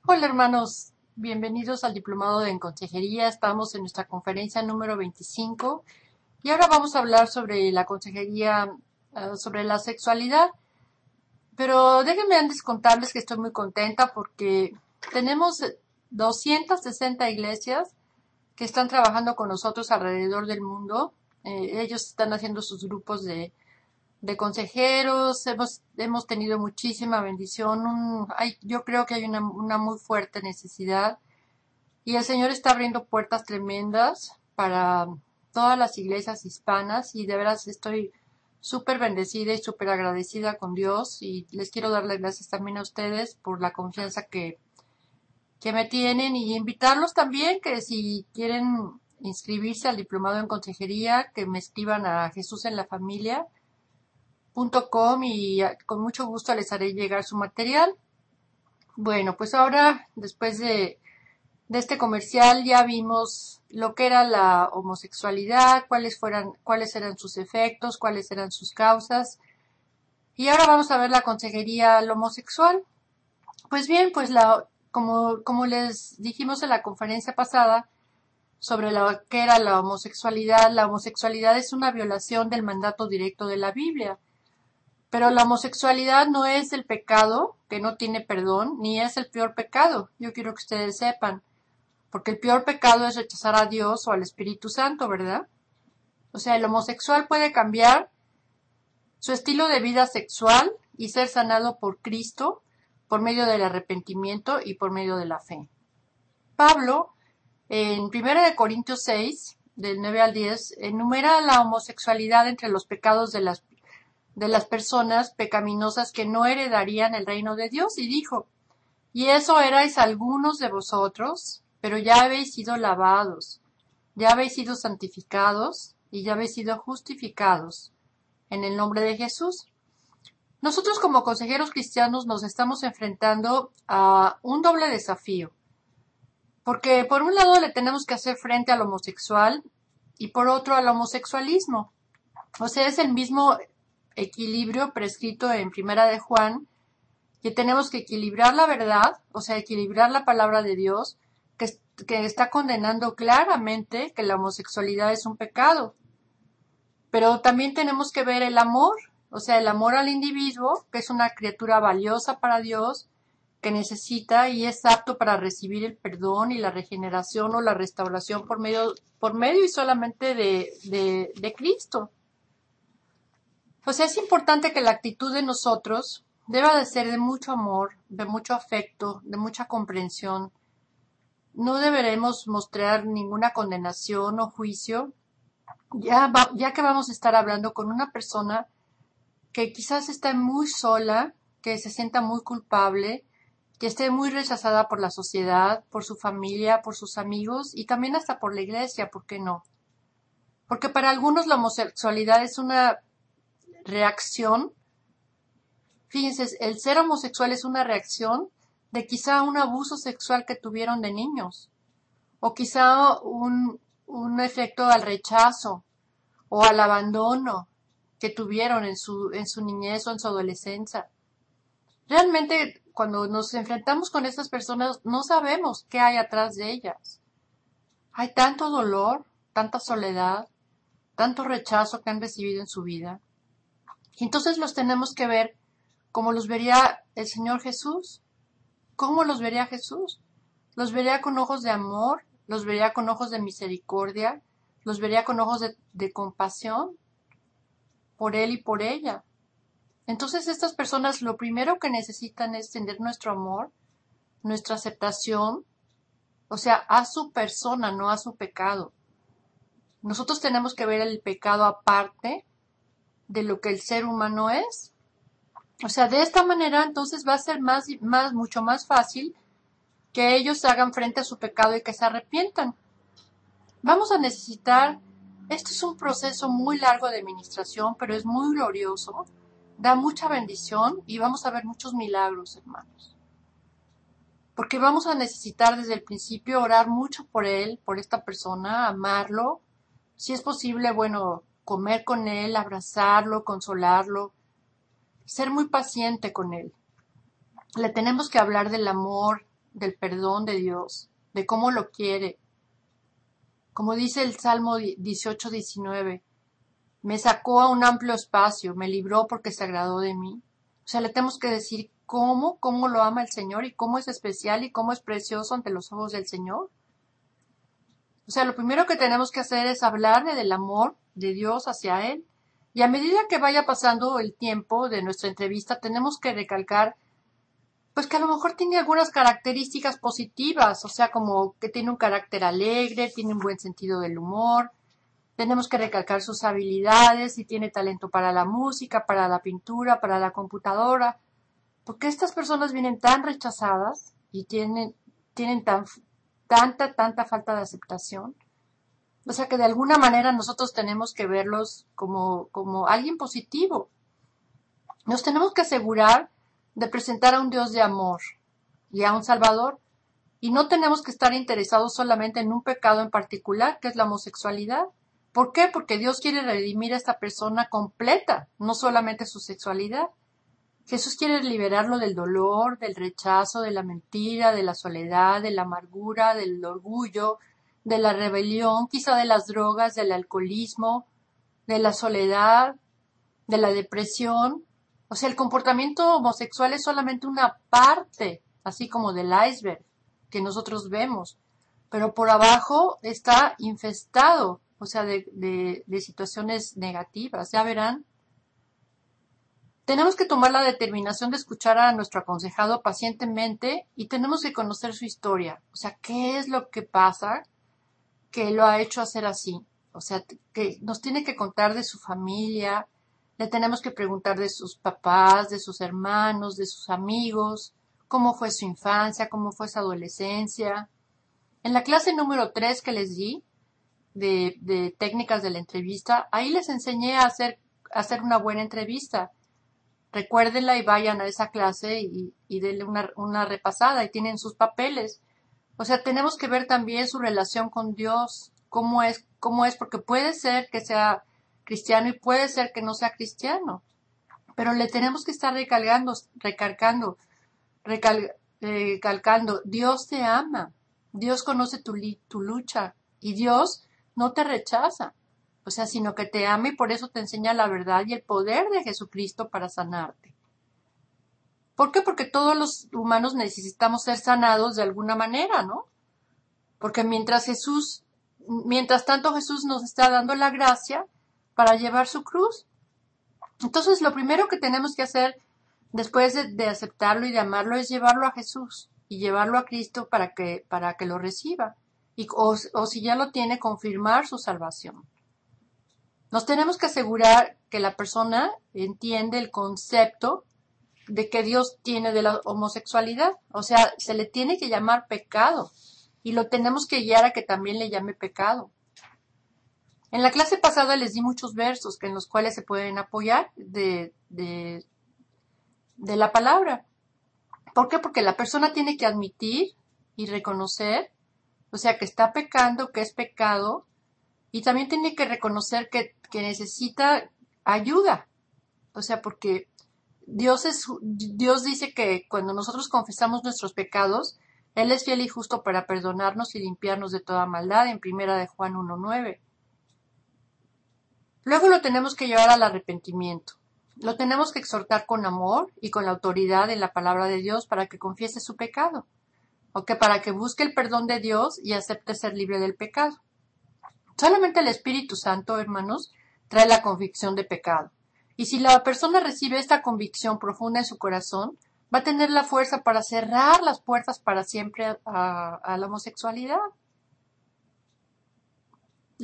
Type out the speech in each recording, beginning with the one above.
Hola hermanos, bienvenidos al Diplomado en Consejería. Estamos en nuestra conferencia número 25 y ahora vamos a hablar sobre la consejería, sobre la sexualidad. Pero déjenme antes contarles que estoy muy contenta porque tenemos 260 iglesias que están trabajando con nosotros alrededor del mundo. Ellos están haciendo sus grupos de consejeros, hemos tenido muchísima bendición, yo creo que hay una muy fuerte necesidad y el Señor está abriendo puertas tremendas para todas las iglesias hispanas y de veras estoy súper bendecida y súper agradecida con Dios y les quiero dar las gracias también a ustedes por la confianza que me tienen y invitarlos también que si quieren inscribirse al diplomado en consejería, que me escriban a Jesús en la Familia .com y con mucho gusto les haré llegar su material. Bueno, pues ahora, después de este comercial, ya vimos lo que era la homosexualidad, cuáles eran sus efectos, cuáles eran sus causas. Y ahora vamos a ver la consejería al homosexual. Pues bien, pues como les dijimos en la conferencia pasada sobre lo que era la homosexualidad es una violación del mandato directo de la Biblia. Pero la homosexualidad no es el pecado que no tiene perdón, ni es el peor pecado. Yo quiero que ustedes sepan, porque el peor pecado es rechazar a Dios o al Espíritu Santo, ¿verdad? O sea, el homosexual puede cambiar su estilo de vida sexual y ser sanado por Cristo por medio del arrepentimiento y por medio de la fe. Pablo, en 1 Corintios 6, del 9 al 10, enumera la homosexualidad entre los pecados de las personas pecaminosas que no heredarían el reino de Dios, y dijo, y eso erais algunos de vosotros, pero ya habéis sido lavados, ya habéis sido santificados, y ya habéis sido justificados, en el nombre de Jesús. Nosotros como consejeros cristianos nos estamos enfrentando a un doble desafío, porque por un lado le tenemos que hacer frente al homosexual, y por otro al homosexualismo. O sea, es el mismo equilibrio prescrito en Primera de Juan, que tenemos que equilibrar la verdad, o sea, equilibrar la palabra de Dios, que está condenando claramente que la homosexualidad es un pecado. Pero también tenemos que ver el amor, o sea, el amor al individuo, que es una criatura valiosa para Dios, que necesita y es apto para recibir el perdón y la regeneración o la restauración por medio y solamente de Cristo. O sea, es importante que la actitud de nosotros deba de ser de mucho amor, de mucho afecto, de mucha comprensión. No deberemos mostrar ninguna condenación o juicio, ya que vamos a estar hablando con una persona que quizás esté muy sola, que se sienta muy culpable, que esté muy rechazada por la sociedad, por su familia, por sus amigos y también hasta por la iglesia, ¿por qué no? Porque para algunos la homosexualidad es una reacción. Fíjense, el ser homosexual es una reacción de quizá un abuso sexual que tuvieron de niños, o quizá un efecto al rechazo o al abandono que tuvieron en su niñez o en su adolescencia. Realmente, cuando nos enfrentamos con estas personas, no sabemos qué hay atrás de ellas. Hay tanto dolor, tanta soledad, tanto rechazo que han recibido en su vida. Y entonces los tenemos que ver como los vería el Señor Jesús. ¿Cómo los vería Jesús? Los vería con ojos de amor, los vería con ojos de misericordia, los vería con ojos de compasión por él y por ella. Entonces estas personas lo primero que necesitan es tener nuestro amor, nuestra aceptación, o sea, a su persona, no a su pecado. Nosotros tenemos que ver el pecado aparte de lo que el ser humano es. O sea, de esta manera entonces va a ser mucho más fácil que ellos hagan frente a su pecado y que se arrepientan. Vamos a necesitar, esto es un proceso muy largo de administración, pero es muy glorioso, da mucha bendición y vamos a ver muchos milagros, hermanos. Porque vamos a necesitar desde el principio orar mucho por él, por esta persona, amarlo. Si es posible, bueno, comer con él, abrazarlo, consolarlo, ser muy paciente con él. Le tenemos que hablar del amor del perdón de Dios, de cómo lo quiere. Como dice el Salmo 18-19, me sacó a un amplio espacio, me libró porque se agradó de mí. O sea, le tenemos que decir cómo lo ama el Señor y cómo es especial y cómo es precioso ante los ojos del Señor. O sea, lo primero que tenemos que hacer es hablarle del amor de Dios hacia Él. Y a medida que vaya pasando el tiempo de nuestra entrevista, tenemos que recalcar, pues que a lo mejor tiene algunas características positivas, o sea, como que tiene un carácter alegre, tiene un buen sentido del humor. Tenemos que recalcar sus habilidades, si tiene talento para la música, para la pintura, para la computadora, porque estas personas vienen tan rechazadas y tienen tanta falta de aceptación. O sea que de alguna manera nosotros tenemos que verlos como alguien positivo. Nos tenemos que asegurar de presentar a un Dios de amor y a un Salvador. Y no tenemos que estar interesados solamente en un pecado en particular, que es la homosexualidad. ¿Por qué? Porque Dios quiere redimir a esta persona completa, no solamente su sexualidad. Jesús quiere liberarlo del dolor, del rechazo, de la mentira, de la soledad, de la amargura, del orgullo, de la rebelión, quizá de las drogas, del alcoholismo, de la soledad, de la depresión. O sea, el comportamiento homosexual es solamente una parte, así como del iceberg que nosotros vemos, pero por abajo está infestado, o sea, de situaciones negativas, ya verán. Tenemos que tomar la determinación de escuchar a nuestro aconsejado pacientemente y tenemos que conocer su historia, o sea, qué es lo que pasa que lo ha hecho hacer así, o sea, que nos tiene que contar de su familia, le tenemos que preguntar de sus papás, de sus hermanos, de sus amigos, cómo fue su infancia, cómo fue su adolescencia. En la clase número 3 que les di de técnicas de la entrevista, ahí les enseñé a hacer una buena entrevista. Recuérdenla y vayan a esa clase y denle una repasada y tienen sus papeles. O sea, tenemos que ver también su relación con Dios, cómo es, porque puede ser que sea cristiano y puede ser que no sea cristiano. Pero le tenemos que estar recalcando, Dios te ama, Dios conoce tu lucha y Dios no te rechaza, o sea, sino que te ama y por eso te enseña la verdad y el poder de Jesucristo para sanarte. ¿Por qué? Porque todos los humanos necesitamos ser sanados de alguna manera, ¿no? Porque mientras tanto Jesús nos está dando la gracia para llevar su cruz. Entonces, lo primero que tenemos que hacer después de aceptarlo y de amarlo es llevarlo a Jesús y llevarlo a Cristo para que lo reciba. O si ya lo tiene, confirmar su salvación. Nos tenemos que asegurar que la persona entiende el concepto de que Dios tiene de la homosexualidad. O sea, se le tiene que llamar pecado y lo tenemos que guiar a que también le llame pecado. En la clase pasada les di muchos versos en los cuales se pueden apoyar de la palabra. ¿Por qué? Porque la persona tiene que admitir y reconocer, o sea, que está pecando, que es pecado, y también tiene que reconocer que necesita ayuda. O sea, porque Dios dice que cuando nosotros confesamos nuestros pecados, Él es fiel y justo para perdonarnos y limpiarnos de toda maldad, en primera de Juan 1:9. Luego lo tenemos que llevar al arrepentimiento. Lo tenemos que exhortar con amor y con la autoridad en la palabra de Dios para que confiese su pecado, o que para que busque el perdón de Dios y acepte ser libre del pecado. Solamente el Espíritu Santo, hermanos, trae la convicción de pecado. Y si la persona recibe esta convicción profunda en su corazón, va a tener la fuerza para cerrar las puertas para siempre a la homosexualidad.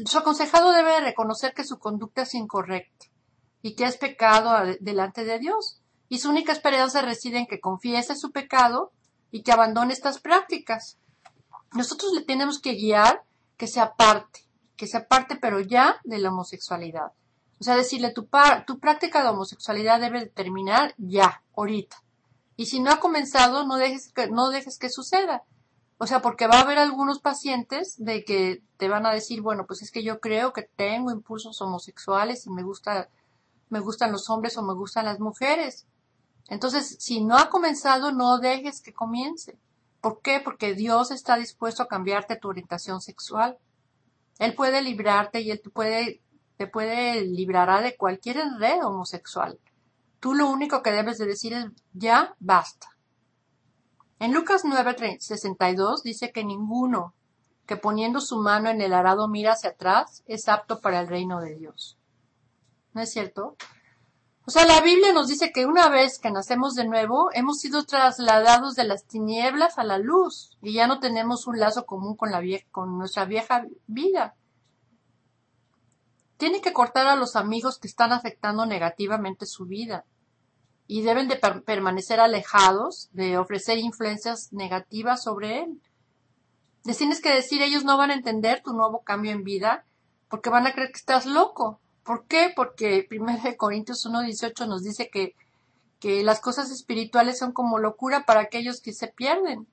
Su aconsejado debe reconocer que su conducta es incorrecta y que es pecado delante de Dios. Y su única esperanza reside en que confiese su pecado y que abandone estas prácticas. Nosotros le tenemos que guiar que se aparte pero ya de la homosexualidad. O sea, decirle tu práctica de homosexualidad debe terminar ya, ahorita. Y si no ha comenzado, no dejes que suceda. O sea, porque va a haber algunos pacientes de que te van a decir, bueno, pues es que yo creo que tengo impulsos homosexuales y me gustan los hombres o me gustan las mujeres. Entonces, si no ha comenzado, no dejes que comience. ¿Por qué? Porque Dios está dispuesto a cambiarte tu orientación sexual. Él puede librarte y Él te puede librará de cualquier enredo homosexual. Tú lo único que debes de decir es, ya basta. En Lucas 9:62 dice que ninguno que poniendo su mano en el arado mira hacia atrás es apto para el reino de Dios. ¿No es cierto? O sea, la Biblia nos dice que una vez que nacemos de nuevo, hemos sido trasladados de las tinieblas a la luz y ya no tenemos un lazo común con nuestra vieja vida. Tiene que cortar a los amigos que están afectando negativamente su vida y deben de permanecer alejados de ofrecer influencias negativas sobre él. Les tienes que decir, ellos no van a entender tu nuevo cambio en vida porque van a creer que estás loco. ¿Por qué? Porque 1 Corintios 1:18 nos dice que las cosas espirituales son como locura para aquellos que se pierden.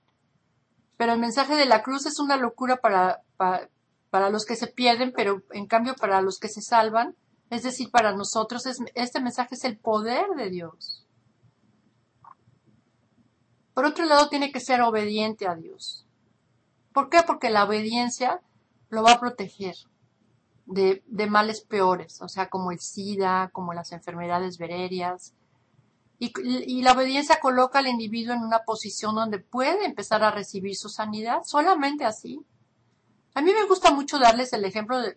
Pero el mensaje de la cruz es una locura para los que se pierden, pero en cambio para los que se salvan, es decir, para nosotros, este mensaje es el poder de Dios. Por otro lado, tiene que ser obediente a Dios. ¿Por qué? Porque la obediencia lo va a proteger de males peores, o sea, como el SIDA, como las enfermedades venéreas. Y la obediencia coloca al individuo en una posición donde puede empezar a recibir su sanidad, solamente así. A mí me gusta mucho darles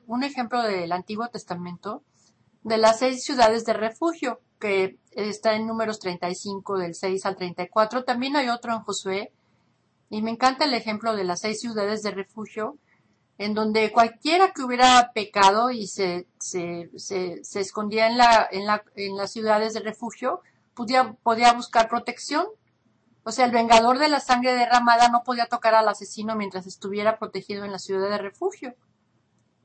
un ejemplo del Antiguo Testamento de las 6 ciudades de refugio, que está en Números 35, del 6 al 34. También hay otro en Josué, y me encanta el ejemplo de las 6 ciudades de refugio, en donde cualquiera que hubiera pecado y se escondía en las ciudades de refugio, podía buscar protección. O sea, el vengador de la sangre derramada no podía tocar al asesino mientras estuviera protegido en la ciudad de refugio.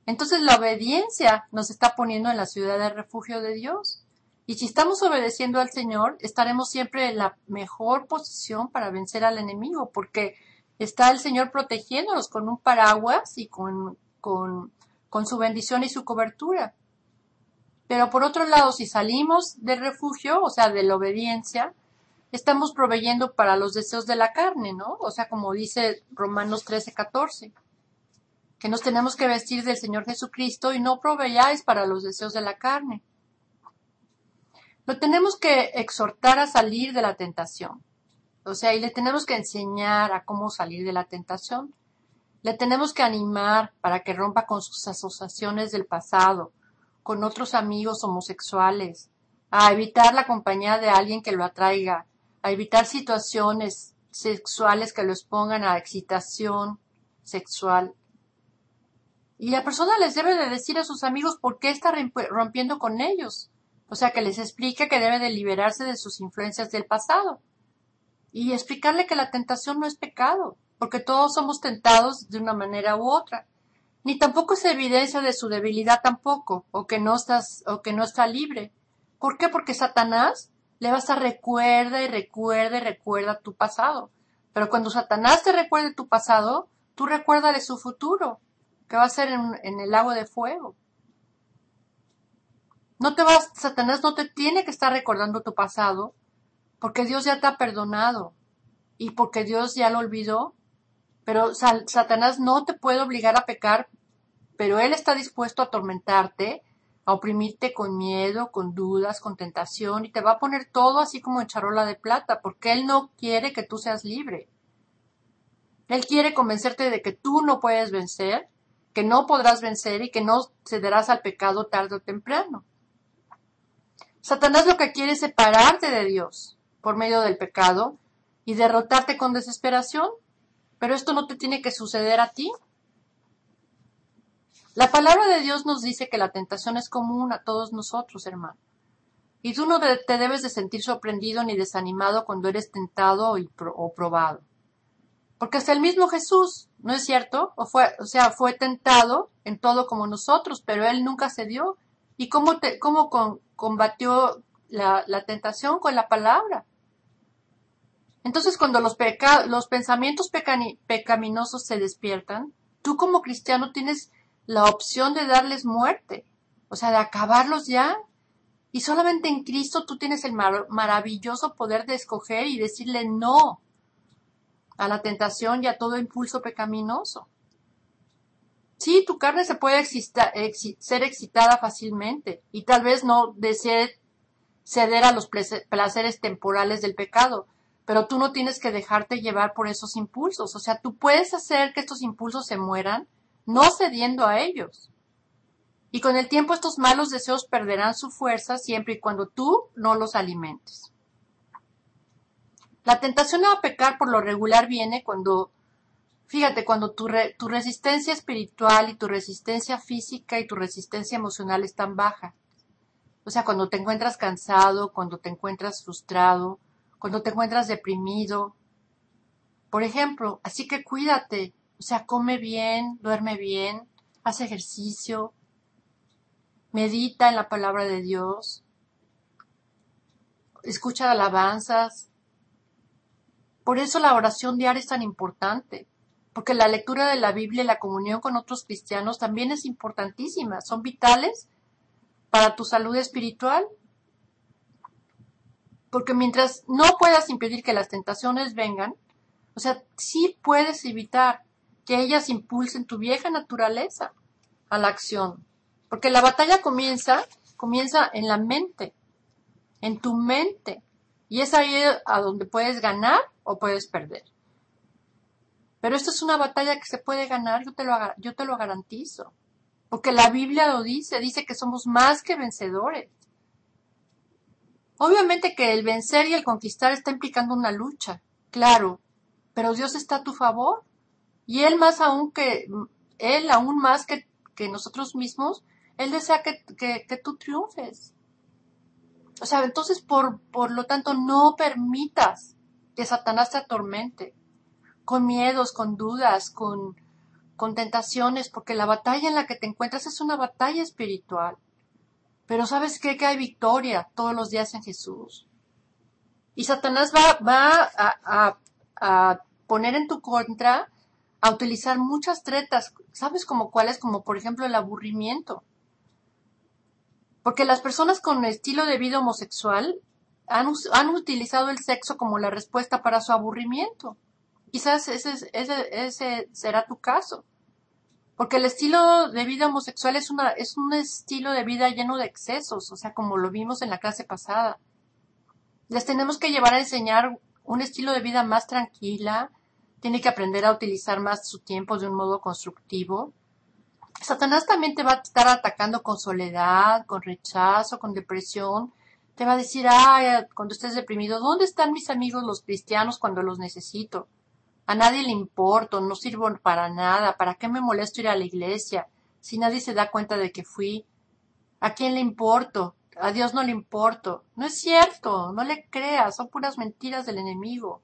Entonces la obediencia nos está poniendo en la ciudad de refugio de Dios. Y si estamos obedeciendo al Señor, estaremos siempre en la mejor posición para vencer al enemigo, porque está el Señor protegiéndonos con un paraguas y con su bendición y su cobertura. Pero por otro lado, si salimos del refugio, o sea, de la obediencia, estamos proveyendo para los deseos de la carne, ¿no? O sea, como dice Romanos 13:14, que nos tenemos que vestir del Señor Jesucristo y no proveyáis para los deseos de la carne. Lo tenemos que exhortar a salir de la tentación. O sea, y le tenemos que enseñar a cómo salir de la tentación. Le tenemos que animar para que rompa con sus asociaciones del pasado, con otros amigos homosexuales, a evitar la compañía de alguien que lo atraiga, a evitar situaciones sexuales que lo expongan a excitación sexual. Y la persona les debe de decir a sus amigos por qué está rompiendo con ellos. O sea, que les explique que debe de liberarse de sus influencias del pasado. Y explicarle que la tentación no es pecado, porque todos somos tentados de una manera u otra. Ni tampoco es evidencia de su debilidad tampoco, o que no está libre. ¿Por qué? Porque Satanás le vas a recuerda y recuerda y recuerda tu pasado. Pero cuando Satanás te recuerde tu pasado, tú recuérdale su futuro, que va a ser en el lago de fuego. Satanás no te tiene que estar recordando tu pasado, porque Dios ya te ha perdonado y porque Dios ya lo olvidó. Pero Satanás no te puede obligar a pecar, pero él está dispuesto a atormentarte, a oprimirte con miedo, con dudas, con tentación, y te va a poner todo así como en charola de plata, porque él no quiere que tú seas libre. Él quiere convencerte de que tú no puedes vencer, que no podrás vencer y que no cederás al pecado tarde o temprano. Satanás lo que quiere es separarte de Dios por medio del pecado y derrotarte con desesperación, pero esto no te tiene que suceder a ti. La palabra de Dios nos dice que la tentación es común a todos nosotros, hermano. Y tú no te debes de sentir sorprendido ni desanimado cuando eres tentado o probado. Porque hasta el mismo Jesús, ¿no es cierto? Fue tentado en todo como nosotros, pero él nunca cedió. ¿Y cómo combatió la tentación? Con la palabra. Entonces, cuando los pensamientos pecaminosos se despiertan, tú como cristiano tienes la opción de darles muerte, o sea, de acabarlos ya. Y solamente en Cristo tú tienes el maravilloso poder de escoger y decirle no. a la tentación y a todo impulso pecaminoso. Sí, tu carne se puede ser excitada fácilmente y tal vez no desee ceder a los placeres temporales del pecado, pero tú no tienes que dejarte llevar por esos impulsos. O sea, tú puedes hacer que estos impulsos se mueran no cediendo a ellos. Y con el tiempo estos malos deseos perderán su fuerza siempre y cuando tú no los alimentes. La tentación a pecar por lo regular viene cuando, fíjate, cuando tu resistencia espiritual y tu resistencia física y tu resistencia emocional están bajas. O sea, cuando te encuentras cansado, cuando te encuentras frustrado, cuando te encuentras deprimido. Por ejemplo, así que cuídate. O sea, come bien, duerme bien, haz ejercicio, medita en la palabra de Dios, escucha alabanzas. Por eso la oración diaria es tan importante, porque la lectura de la Biblia y la comunión con otros cristianos también es importantísima, son vitales para tu salud espiritual. Porque mientras no puedas impedir que las tentaciones vengan, o sea, sí puedes evitar que ellas impulsen tu vieja naturaleza a la acción. Porque la batalla comienza en la mente, en tu mente. Y es ahí a donde puedes ganar o puedes perder. Pero esto es una batalla que se puede ganar, yo te lo garantizo. Porque la Biblia lo dice que somos más que vencedores. Obviamente que el vencer y el conquistar está implicando una lucha, claro, pero Dios está a tu favor. Y Él aún más que nosotros mismos, Él desea que tú triunfes. O sea, entonces por lo tanto no permitas que Satanás te atormente con miedos, con dudas, con tentaciones, porque la batalla en la que te encuentras es una batalla espiritual. Pero ¿sabes qué? Que hay victoria todos los días en Jesús. Y Satanás va a poner en tu contra, a utilizar muchas tretas, ¿sabes como cuáles? Como por ejemplo el aburrimiento. Porque las personas con estilo de vida homosexual han utilizado el sexo como la respuesta para su aburrimiento. Quizás ese será tu caso. Porque el estilo de vida homosexual es un estilo de vida lleno de excesos, o sea, como lo vimos en la clase pasada. Les tenemos que llevar a enseñar un estilo de vida más tranquila, tiene que aprender a utilizar más su tiempo de un modo constructivo. Satanás también te va a estar atacando con soledad, con rechazo, con depresión. Te va a decir, ay, cuando estés deprimido, ¿dónde están mis amigos los cristianos cuando los necesito? A nadie le importo, no sirvo para nada, ¿para qué me molesto ir a la iglesia? Si nadie se da cuenta de que fui, ¿a quién le importo? A Dios no le importo. No es cierto, no le creas, son puras mentiras del enemigo.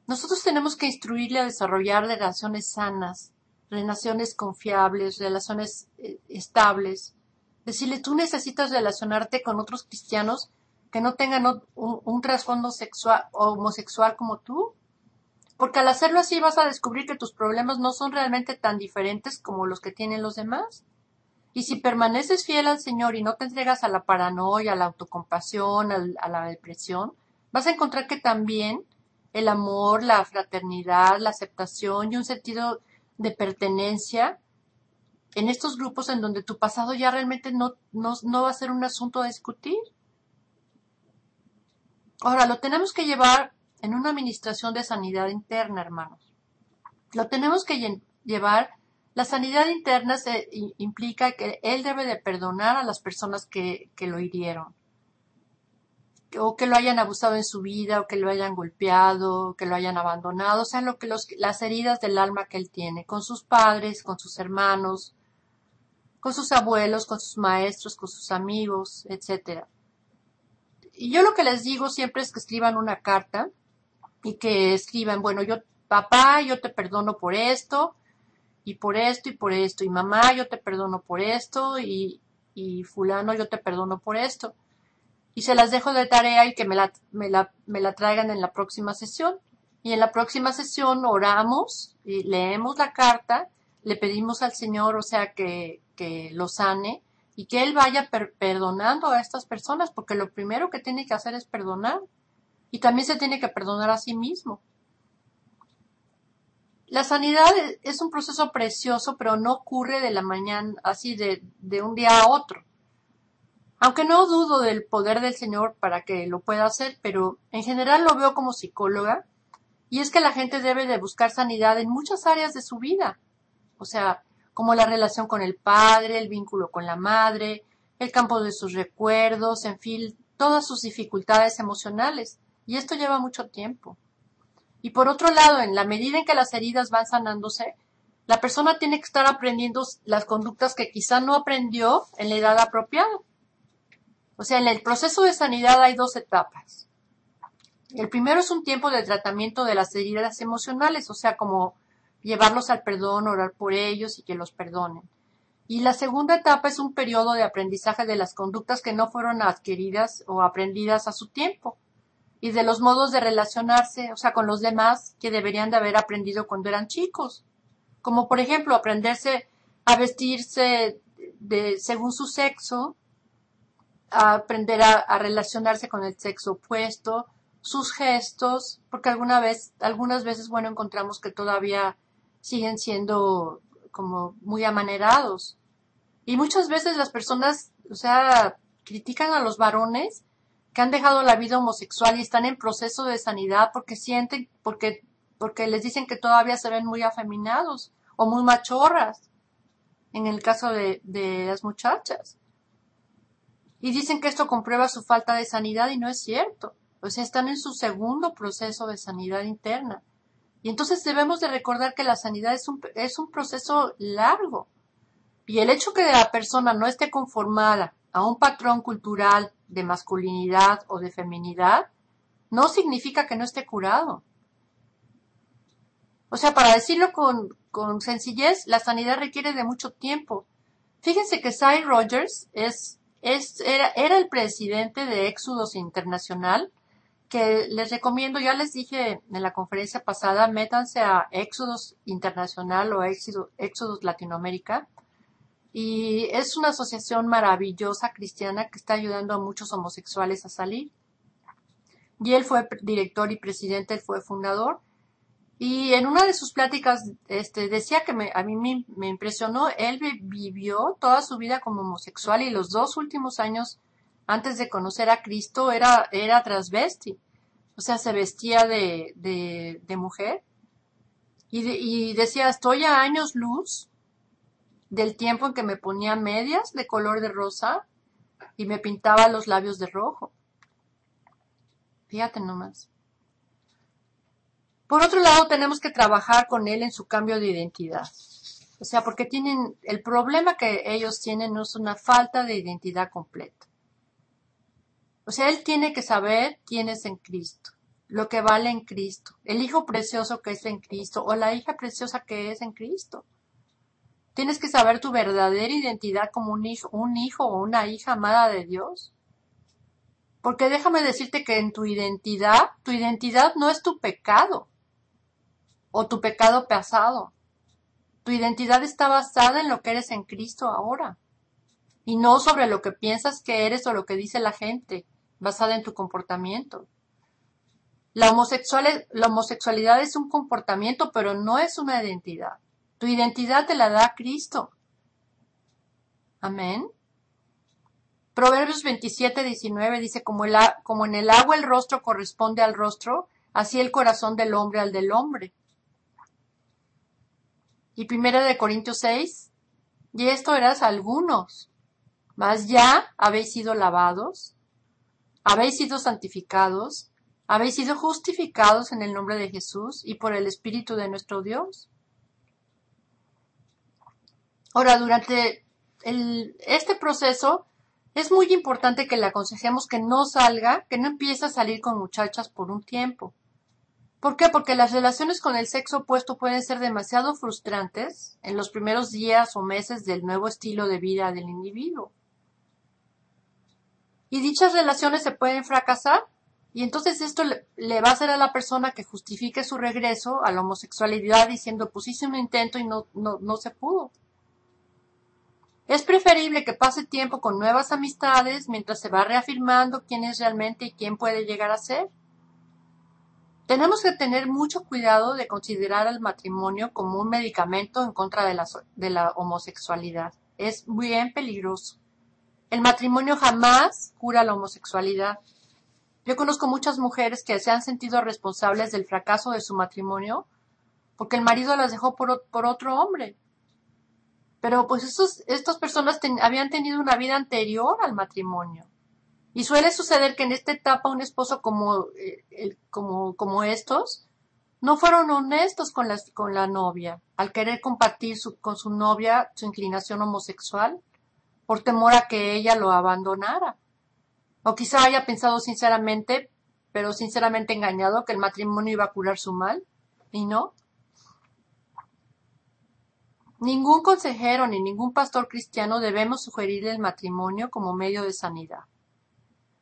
Nosotros tenemos que instruirle a desarrollar relaciones sanas, relaciones confiables, relaciones estables. Decirle, tú necesitas relacionarte con otros cristianos que no tengan un trasfondo sexual o homosexual como tú. Porque al hacerlo así vas a descubrir que tus problemas no son realmente tan diferentes como los que tienen los demás. Y si permaneces fiel al Señor y no te entregas a la paranoia, a la autocompasión, a la depresión, vas a encontrar que también el amor, la fraternidad, la aceptación y un sentido de pertenencia en estos grupos en donde tu pasado ya realmente no va a ser un asunto a discutir. Ahora, lo tenemos que llevar en una administración de sanidad interna, hermanos. Lo tenemos que llevar. La sanidad interna implica que él debe de perdonar a las personas que lo hirieron, o que lo hayan abusado en su vida, o que lo hayan golpeado, que lo hayan abandonado, o sea, las heridas del alma que él tiene, con sus padres, con sus hermanos, con sus abuelos, con sus maestros, con sus amigos, etcétera. Y yo lo que les digo siempre es que escriban una carta y que escriban, bueno, papá, yo te perdono por esto, y por esto, y por esto, y mamá, yo te perdono por esto, y fulano, yo te perdono por esto. Y se las dejo de tarea y que me la traigan en la próxima sesión. Y en la próxima sesión oramos, y leemos la carta, le pedimos al Señor, o sea, que lo sane, y que Él vaya perdonando a estas personas, porque lo primero que tiene que hacer es perdonar. y también se tiene que perdonar a sí mismo. La sanidad es un proceso precioso, pero no ocurre de la mañana, así de un día a otro. Aunque no dudo del poder del Señor para que lo pueda hacer, pero en general lo veo como psicóloga, y es que la gente debe de buscar sanidad en muchas áreas de su vida. O sea, como la relación con el padre, el vínculo con la madre, el campo de sus recuerdos, en fin, todas sus dificultades emocionales. Y esto lleva mucho tiempo. Y por otro lado, en la medida en que las heridas van sanándose, la persona tiene que estar aprendiendo las conductas que quizá no aprendió en la edad apropiada. O sea, en el proceso de sanidad hay dos etapas. El primero es un tiempo de tratamiento de las heridas emocionales, o sea, como llevarlos al perdón, orar por ellos y que los perdonen. Y la segunda etapa es un periodo de aprendizaje de las conductas que no fueron adquiridas o aprendidas a su tiempo y de los modos de relacionarse, o sea, con los demás que deberían de haber aprendido cuando eran chicos. Como por ejemplo, aprenderse a vestirse según su sexo, a aprender a relacionarse con el sexo opuesto, sus gestos, porque algunas veces, bueno, encontramos que todavía siguen siendo como muy amanerados. Y muchas veces las personas, o sea, critican a los varones que han dejado la vida homosexual y están en proceso de sanidad porque sienten, porque les dicen que todavía se ven muy afeminados o muy machorras, en el caso de las muchachas. Y dicen que esto comprueba su falta de sanidad y no es cierto. O sea, están en su segundo proceso de sanidad interna. Y entonces debemos de recordar que la sanidad es un proceso largo. Y el hecho que la persona no esté conformada a un patrón cultural de masculinidad o de feminidad no significa que no esté curado. O sea, para decirlo con sencillez, la sanidad requiere de mucho tiempo. Fíjense que Sy Rogers era el presidente de Éxodos Internacional, que les recomiendo, ya les dije en la conferencia pasada, métanse a Éxodos Internacional o Éxodos Latinoamérica. Y es una asociación maravillosa cristiana que está ayudando a muchos homosexuales a salir. Y él fue director y presidente, él fue fundador. Y en una de sus pláticas decía que a mí me impresionó, él vivió toda su vida como homosexual y los 2 últimos años antes de conocer a Cristo era transvesti. O sea, se vestía de mujer. Y decía, estoy a años luz del tiempo en que me ponía medias de color de rosa y me pintaba los labios de rojo. Fíjate nomás. Por otro lado, tenemos que trabajar con él en su cambio de identidad. O sea, porque el problema que ellos tienen no es una falta de identidad completa. O sea, él tiene que saber quién es en Cristo, lo que vale en Cristo, el hijo precioso que es en Cristo o la hija preciosa que es en Cristo. Tienes que saber tu verdadera identidad como un hijo o una hija amada de Dios. Porque déjame decirte que en tu identidad no es tu pecado o tu pecado pasado. Tu identidad está basada en lo que eres en Cristo ahora y no sobre lo que piensas que eres o lo que dice la gente, basada en tu comportamiento. La homosexualidad es un comportamiento, pero no es una identidad. Tu identidad te la da Cristo. Amén. Proverbios 27:19 dice, como en el agua el rostro corresponde al rostro, así el corazón del hombre al del hombre. Y 1 Corintios 6, y esto eras algunos, mas ya habéis sido lavados, habéis sido santificados, habéis sido justificados en el nombre de Jesús y por el Espíritu de nuestro Dios. Ahora, durante este proceso, es muy importante que le aconsejemos que no empiece a salir con muchachas por un tiempo. ¿Por qué? Porque las relaciones con el sexo opuesto pueden ser demasiado frustrantes en los primeros días o meses del nuevo estilo de vida del individuo. Y dichas relaciones se pueden fracasar. Y entonces esto le va a hacer a la persona que justifique su regreso a la homosexualidad diciendo, pues hice un intento y no se pudo. Es preferible que pase tiempo con nuevas amistades mientras se va reafirmando quién es realmente y quién puede llegar a ser. Tenemos que tener mucho cuidado de considerar al matrimonio como un medicamento en contra de la homosexualidad. Es bien peligroso. El matrimonio jamás cura la homosexualidad. Yo conozco muchas mujeres que se han sentido responsables del fracaso de su matrimonio porque el marido las dejó por otro hombre. Pero pues estas personas habían tenido una vida anterior al matrimonio. Y suele suceder que en esta etapa un esposo como estos no fueron honestos con la novia al querer compartir con su novia su inclinación homosexual por temor a que ella lo abandonara. O quizá haya pensado sinceramente, pero sinceramente engañado, que el matrimonio iba a curar su mal, y no. Ningún consejero ni ningún pastor cristiano debemos sugerir el matrimonio como medio de sanidad.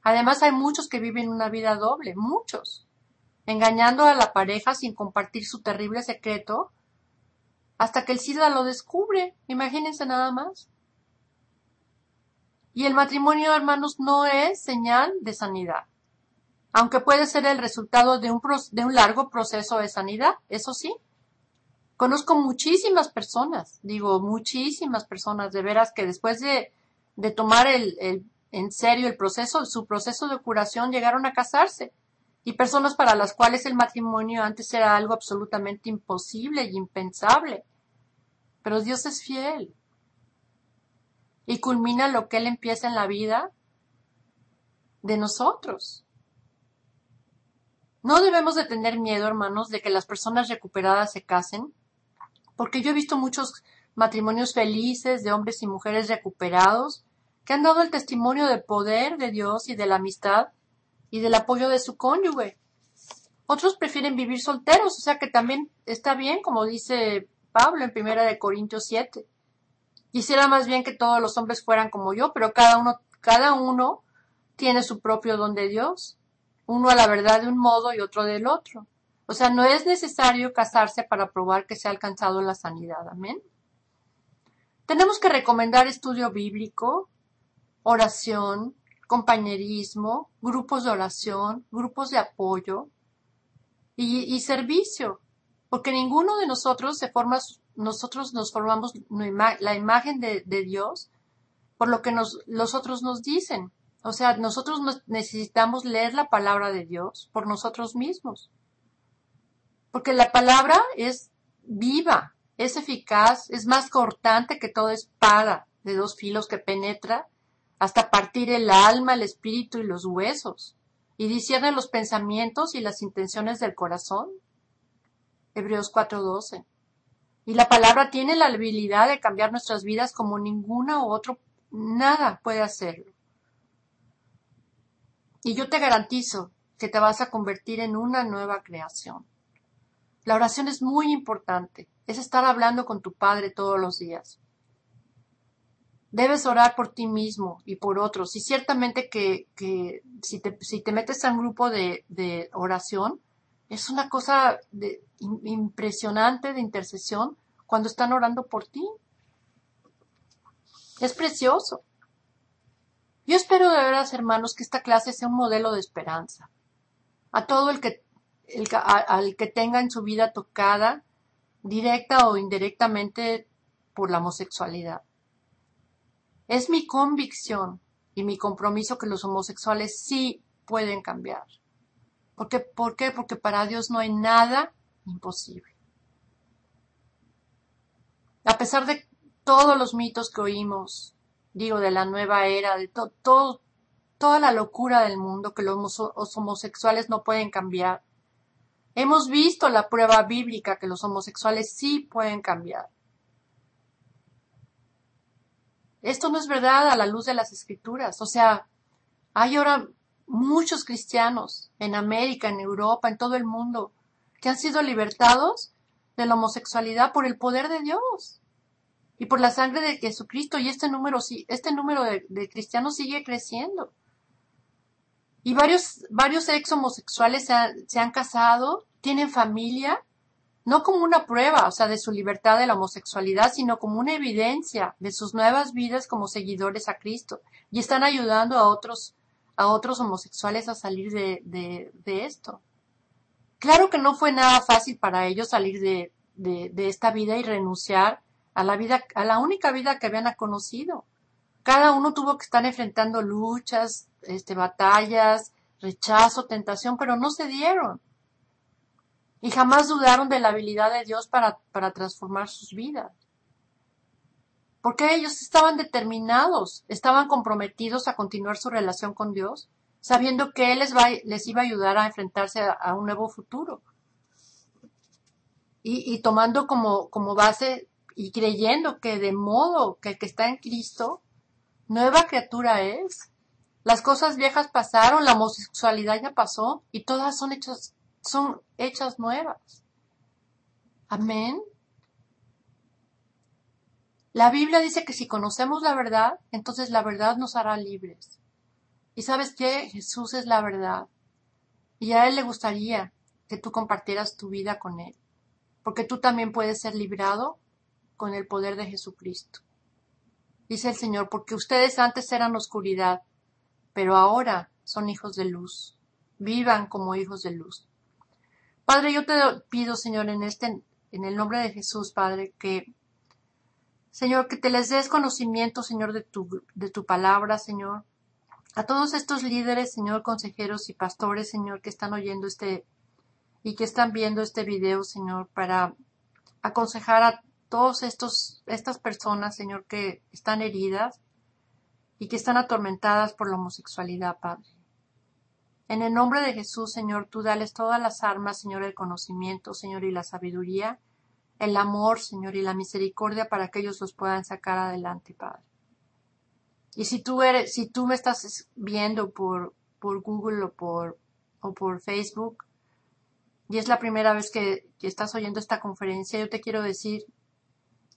Además, hay muchos que viven una vida doble, muchos, engañando a la pareja sin compartir su terrible secreto hasta que el SIDA lo descubre. Imagínense nada más. Y el matrimonio, hermanos, no es señal de sanidad, aunque puede ser el resultado de un largo proceso de sanidad, eso sí. Conozco muchísimas personas, de veras, que después de tomar en serio su proceso de curación, llegaron a casarse. Y personas para las cuales el matrimonio antes era algo absolutamente imposible y impensable. Pero Dios es fiel. Y culmina lo que Él empieza en la vida de nosotros. No debemos de tener miedo, hermanos, de que las personas recuperadas se casen, porque yo he visto muchos matrimonios felices de hombres y mujeres recuperados que han dado el testimonio del poder de Dios y de la amistad y del apoyo de su cónyuge. Otros prefieren vivir solteros, o sea que también está bien, como dice Pablo en 1 Corintios 7. Quisiera más bien que todos los hombres fueran como yo, pero cada uno tiene su propio don de Dios, uno a la verdad de un modo y otro del otro. O sea, no es necesario casarse para probar que se ha alcanzado la sanidad. Amén. Tenemos que recomendar estudio bíblico, oración, compañerismo, grupos de oración, grupos de apoyo y servicio, porque ninguno de nosotros nosotros nos formamos la imagen de Dios por lo que los otros nos dicen. O sea, nosotros necesitamos leer la palabra de Dios por nosotros mismos. Porque la palabra es viva, es eficaz, es más cortante que toda espada de 2 filos que penetra hasta partir el alma, el espíritu y los huesos, y discierne los pensamientos y las intenciones del corazón. Hebreos 4:12. Y la palabra tiene la habilidad de cambiar nuestras vidas como ninguna u otro, nada puede hacerlo. Y yo te garantizo que te vas a convertir en una nueva creación. La oración es muy importante, es estar hablando con tu Padre todos los días. Debes orar por ti mismo y por otros. Y ciertamente que si te metes a un grupo de oración, es una cosa impresionante de intercesión cuando están orando por ti. Es precioso. Yo espero de veras, hermanos, que esta clase sea un modelo de esperanza. A todo al que tenga en su vida tocada, directa o indirectamente, por la homosexualidad. Es mi convicción y mi compromiso que los homosexuales sí pueden cambiar. ¿Por qué? Porque para Dios no hay nada imposible. A pesar de todos los mitos que oímos, de la nueva era, de toda la locura del mundo, que los homosexuales no pueden cambiar, hemos visto la prueba bíblica que los homosexuales sí pueden cambiar. Esto no es verdad a la luz de las Escrituras. O sea, hay ahora muchos cristianos en América, en Europa, en todo el mundo, que han sido libertados de la homosexualidad por el poder de Dios y por la sangre de Jesucristo. Y este número de cristianos sigue creciendo. Y varios ex homosexuales se han casado, tienen familia, no como una prueba, o sea, de su libertad de la homosexualidad, sino como una evidencia de sus nuevas vidas como seguidores a Cristo. Y están ayudando a otros homosexuales a salir de esto. Claro que no fue nada fácil para ellos salir de esta vida y renunciar a la vida, a la única vida que habían conocido. Cada uno tuvo que estar enfrentando luchas, batallas, rechazo, tentación, pero no se dieron. Y jamás dudaron de la habilidad de Dios para transformar sus vidas. Porque ellos estaban determinados, estaban comprometidos a continuar su relación con Dios, sabiendo que Él les iba a ayudar a enfrentarse a un nuevo futuro. Y tomando como base y creyendo que de modo que el que está en Cristo, nueva criatura es. Las cosas viejas pasaron, la homosexualidad ya pasó y todas son hechas nuevas. Amén. La Biblia dice que si conocemos la verdad, entonces la verdad nos hará libres. ¿Y sabes qué? Jesús es la verdad. Y a Él le gustaría que tú compartieras tu vida con Él. Porque tú también puedes ser librado con el poder de Jesucristo. Dice el Señor, porque ustedes antes eran oscuridad, pero ahora son hijos de luz. Vivan como hijos de luz. Padre, yo te pido, Señor, en el nombre de Jesús, Padre, Señor, que te les des conocimiento, Señor, de tu palabra, Señor. A todos estos líderes, Señor, consejeros y pastores, Señor, que están oyendo y que están viendo este video, Señor, para aconsejar a todas estas personas, Señor, que están heridas y que están atormentadas por la homosexualidad, Padre. En el nombre de Jesús, Señor, tú dales todas las armas, Señor, el conocimiento, Señor, y la sabiduría, el amor, Señor, y la misericordia para que ellos los puedan sacar adelante, Padre. Y si tú me estás viendo por Google o por Facebook, y es la primera vez que estás oyendo esta conferencia, yo te quiero decir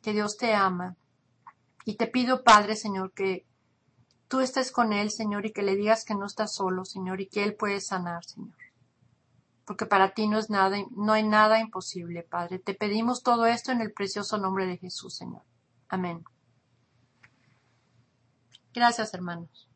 que Dios te ama. Y te pido, Padre, Señor, que tú estés con Él, Señor, y que le digas que no estás solo, Señor, y que Él puede sanar, Señor. Porque para ti no hay nada imposible, Padre. Te pedimos todo esto en el precioso nombre de Jesús, Señor. Amén. Gracias, hermanos.